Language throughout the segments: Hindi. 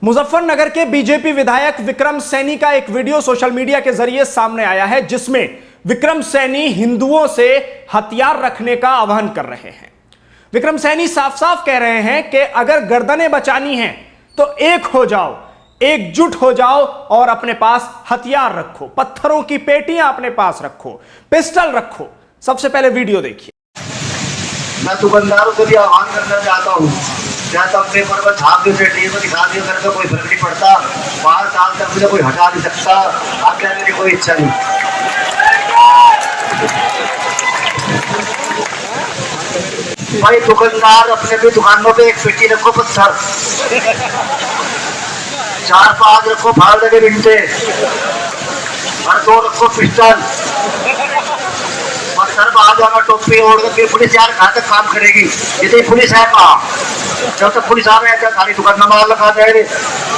मुजफ्फरनगर के बीजेपी विधायक विक्रम सैनी का एक वीडियो सोशल मीडिया के जरिए सामने आया है, जिसमें विक्रम सैनी हिंदुओं से हथियार रखने का आह्वान कर रहे हैं। विक्रम सैनी साफ साफ कह रहे हैं कि अगर गर्दनें बचानी हैं तो एक हो जाओ, एकजुट हो जाओ और अपने पास हथियार रखो, पत्थरों की पेटियां अपने पास रखो, पिस्टल रखो। सबसे पहले वीडियो देखिए। मैं दुकानदारों को भी आह्वान करना चाहता हूँ, या तो अपने पर में छाप दो, टीवी में दिखा दियो, मेरे को कोई फर्क नहीं पड़ता। 5 साल तक मुझे कोई हटा नहीं सकता। आगे मेरी कोई इच्छा नहीं। भाई दुकानदार अपने भी दुकानों पे एक पेटी रखो पत्थर, 4-5 रखो फाड़ लगे बिंटे, और 2 रखो पिस्टल। और सर बाहर जाना टोपी ओढ़ कर, पुलिस यार कहाँ तक काम करेगी? यदि पुलिस है कहाँ? जब तक पुलिस आ रहे हैं खाली दुकान में माल लगाते हैं,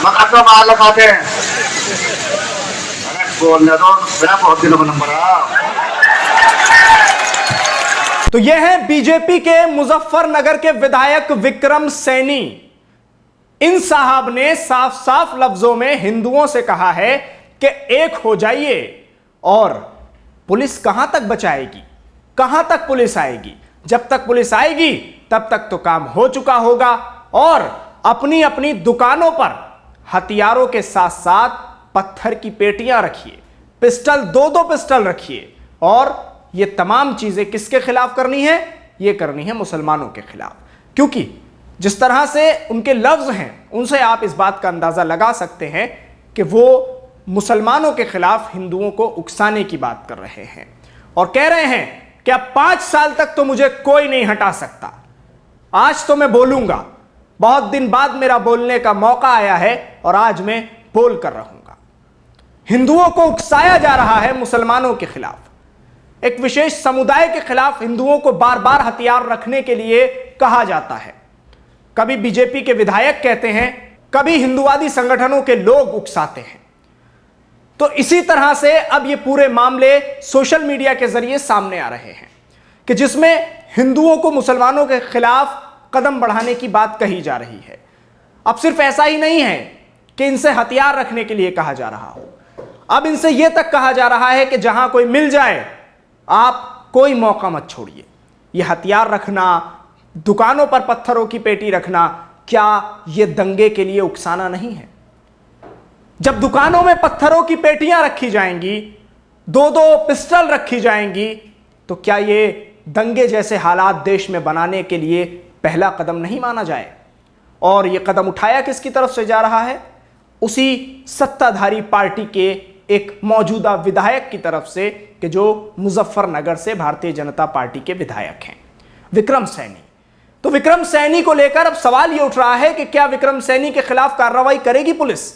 मकान में माल लगाते हैं। अरे बोलने दो, मेरा बहुत दिनों का नंबर है। तो यह है बीजेपी के मुजफ्फरनगर के विधायक विक्रम सैनी। इन साहब ने साफ साफ लफ्जों में हिंदुओं से कहा है कि एक हो जाइए। और पुलिस कहां तक बचाएगी, कहां तक पुलिस आएगी? जब तक पुलिस आएगी तब तक तो काम हो चुका होगा। और अपनी अपनी दुकानों पर हथियारों के साथ साथ पत्थर की पेटियां रखिए, पिस्टल, 2-2 पिस्टल रखिए। और ये तमाम चीजें किसके खिलाफ करनी है? ये करनी है मुसलमानों के खिलाफ। क्योंकि जिस तरह से उनके लफ्ज हैं, उनसे आप इस बात का अंदाजा लगा सकते हैं कि वो मुसलमानों के खिलाफ हिंदुओं को उकसाने की बात कर रहे हैं। और कह रहे हैं कि अब 5 साल तक तो मुझे कोई नहीं हटा सकता। आज तो मैं बोलूंगा, बहुत दिन बाद मेरा बोलने का मौका आया है और आज मैं बोल कर रहूंगा। हिंदुओं को उकसाया जा रहा है मुसलमानों के खिलाफ, एक विशेष समुदाय के खिलाफ हिंदुओं को बार बार हथियार रखने के लिए कहा जाता है। कभी बीजेपी के विधायक कहते हैं, कभी हिंदुवादी संगठनों के लोग उकसाते हैं। तो इसी तरह से अब ये पूरे मामले सोशल मीडिया के जरिए सामने आ रहे हैं कि जिसमें हिंदुओं को मुसलमानों के खिलाफ कदम बढ़ाने की बात कही जा रही है। अब सिर्फ ऐसा ही नहीं है कि इनसे हथियार रखने के लिए कहा जा रहा हो, अब इनसे यह तक कहा जा रहा है कि जहां कोई मिल जाए आप कोई मौका मत छोड़िए। यह हथियार रखना, दुकानों पर पत्थरों की पेटी रखना, क्या यह दंगे के लिए उकसाना नहीं है? जब दुकानों में पत्थरों की पेटियां रखी जाएंगी, 2-2 पिस्टल रखी जाएंगी, तो क्या यह दंगे जैसे हालात देश में बनाने के लिए पहला कदम नहीं माना जाए? और यह कदम उठाया किसकी तरफ से जा रहा है? उसी सत्ताधारी पार्टी के एक मौजूदा विधायक की तरफ से, कि जो मुजफ्फरनगर से भारतीय जनता पार्टी के विधायक हैं, विक्रम सैनी। तो विक्रम सैनी को लेकर अब सवाल यह उठ रहा है कि क्या विक्रम सैनी के खिलाफ कार्रवाई करेगी पुलिस?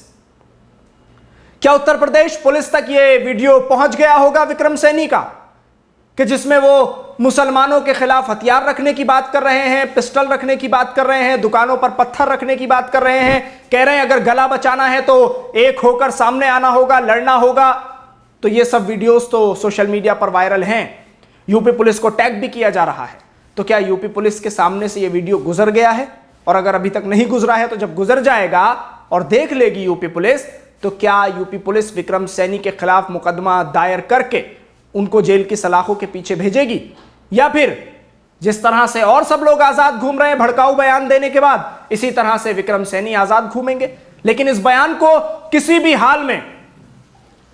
क्या उत्तर प्रदेश पुलिस तक यह वीडियो पहुंच गया होगा विक्रम सैनी का, कि जिसमें वो मुसलमानों के खिलाफ हथियार रखने की बात कर रहे हैं, पिस्टल रखने की बात कर रहे हैं, दुकानों पर पत्थर रखने की बात कर रहे हैं, कह रहे हैं अगर गला बचाना है तो एक होकर सामने आना होगा, लड़ना होगा। तो ये सब वीडियोस तो सोशल मीडिया पर वायरल हैं, यूपी पुलिस को टैग भी किया जा रहा है। तो क्या यूपी पुलिस के सामने से ये वीडियो गुजर गया है? और अगर अभी तक नहीं गुजरा है तो जब गुजर जाएगा और देख लेगी यूपी पुलिस, तो क्या यूपी पुलिस विक्रम सैनी के खिलाफ मुकदमा दायर करके उनको जेल की सलाखों के पीछे भेजेगी? या फिर जिस तरह से और सब लोग आजाद घूम रहे हैं भड़काऊ बयान देने के बाद, इसी तरह से विक्रम सैनी आजाद घूमेंगे? लेकिन इस बयान को किसी भी हाल में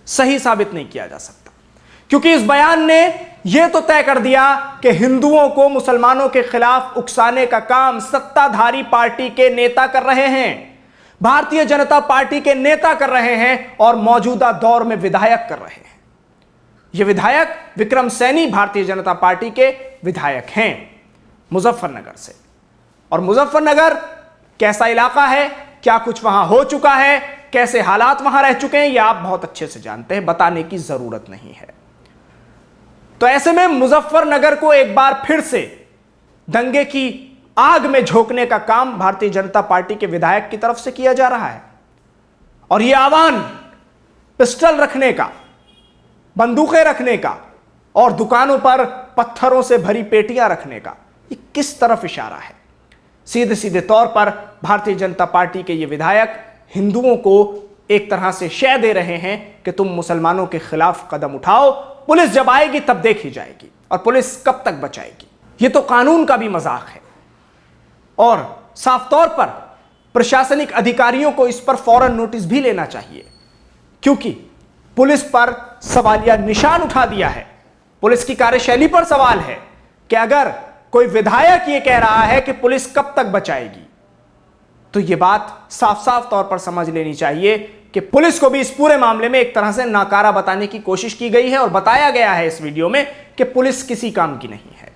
सही साबित नहीं किया जा सकता, क्योंकि इस बयान ने यह तो तय कर दिया कि हिंदुओं को मुसलमानों के खिलाफ उकसाने का काम सत्ताधारी पार्टी के नेता कर रहे हैं, भारतीय जनता पार्टी के नेता कर रहे हैं और मौजूदा दौर में विधायक कर रहे हैं। ये विधायक विक्रम सैनी भारतीय जनता पार्टी के विधायक हैं मुजफ्फरनगर से। और मुजफ्फरनगर कैसा इलाका है, क्या कुछ वहां हो चुका है, कैसे हालात वहां रह चुके हैं, यह आप बहुत अच्छे से जानते हैं, बताने की जरूरत नहीं है। तो ऐसे में मुजफ्फरनगर को एक बार फिर से दंगे की आग में झोंकने का काम भारतीय जनता पार्टी के विधायक की तरफ से किया जा रहा है। और यह आह्वान पिस्टल रखने का, बंदूकें रखने का और दुकानों पर पत्थरों से भरी पेटियां रखने का, ये किस तरफ इशारा है? सीधे सीधे तौर पर भारतीय जनता पार्टी के ये विधायक हिंदुओं को एक तरह से शय दे रहे हैं कि तुम मुसलमानों के खिलाफ कदम उठाओ, पुलिस जब आएगी तब देखी जाएगी, और पुलिस कब तक बचाएगी। यह तो कानून का भी मजाक है। और साफ तौर पर प्रशासनिक अधिकारियों को इस पर फौरन नोटिस भी लेना चाहिए, क्योंकि पुलिस पर सवालिया निशान उठा दिया है। पुलिस की कार्यशैली पर सवाल है कि अगर कोई विधायक यह कह रहा है कि पुलिस कब तक बचाएगी, तो यह बात साफ साफ तौर पर समझ लेनी चाहिए कि पुलिस को भी इस पूरे मामले में एक तरह से नाकारा बताने की कोशिश की गई है, और बताया गया है इस वीडियो में कि पुलिस किसी काम की नहीं है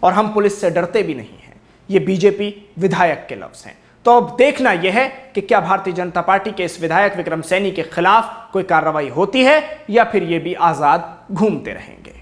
और हम पुलिस से डरते भी नहीं हैं। ये बीजेपी विधायक के लफ्ज हैं। तो अब देखना यह है कि क्या भारतीय जनता पार्टी के इस विधायक विक्रम सैनी के खिलाफ कोई कार्रवाई होती है या फिर ये भी आजाद घूमते रहेंगे।